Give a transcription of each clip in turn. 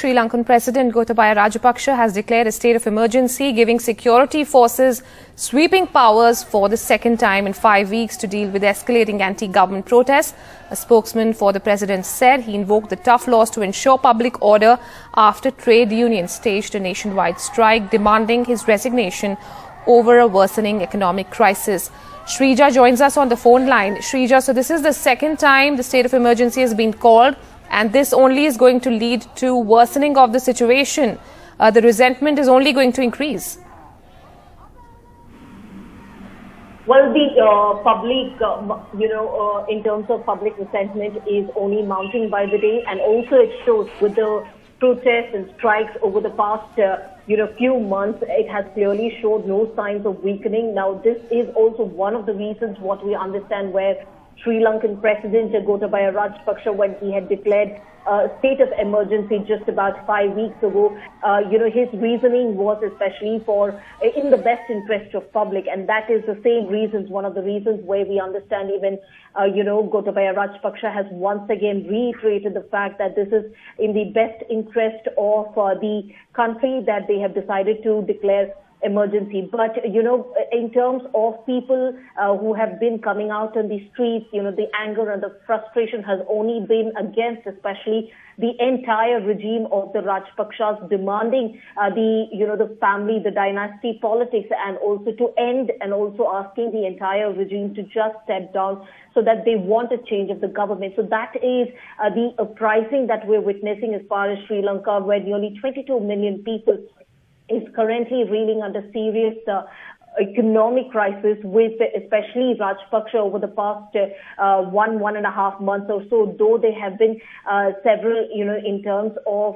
Sri Lankan President Gotabaya Rajapaksa has declared a state of emergency, giving security forces sweeping powers for the second time in 5 weeks to deal with escalating anti-government protests. A spokesman for the president said he invoked the tough laws to ensure public order after trade unions staged a nationwide strike demanding his resignation over a worsening economic crisis. Shrija joins us on the phone line. Shrija, so this is the second time the state of emergency has been called, and this only is going to lead to worsening of the situation. The resentment is only going to increase. Well, the public, in terms of public resentment is only mounting by the day, and also it shows with the protests and strikes over the past, few months, it has clearly showed no signs of weakening. Now, this is also one of the reasons what we understand where Sri Lankan President Gotabaya Rajapaksa, when he had declared a state of emergency just about 5 weeks ago, his reasoning was especially for in the best interest of public, and that is the same reasons, one of the reasons where we understand even, Gotabaya Rajapaksa has once again reiterated the fact that this is in the best interest of the country that they have decided to declare emergency. But, in terms of people who have been coming out on the streets, the anger and the frustration has only been against, especially the entire regime of the Rajapaksas, demanding the family, the dynasty politics, and also to end, and also asking the entire regime to just step down, so that they want a change of the government. So that is the uprising that we're witnessing as far as Sri Lanka, where nearly 22 million people is currently reeling under serious economic crisis, with especially Rajapaksa over the past 1.5 months or so, though there have been several, in terms of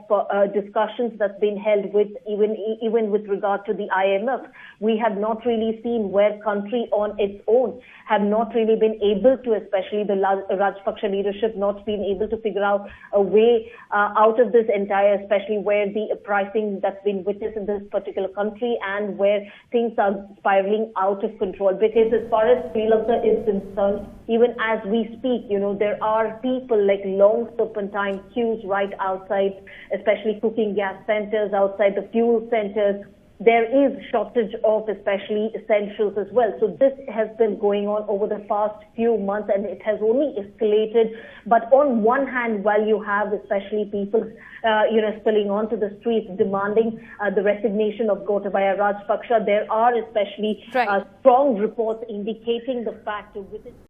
discussions that's been held with even with regard to the IMF, we have not really seen where country on its own have not really been able to, especially the Rajapaksa leadership, not been able to figure out a way out of this entire, especially where the pricing that's been witnessed in this particular country and where things are spiraling out of control. Because as far as Sri Lanka is concerned, even as we speak, there are people like long serpentine queues right outside, especially cooking gas centers, outside the fuel centers. There is shortage of especially essentials as well. So this has been going on over the past few months, and it has only escalated. But on one hand, while you have especially people, spilling onto the streets demanding the resignation of Gotabaya Rajapaksa, there are especially strong reports indicating the fact of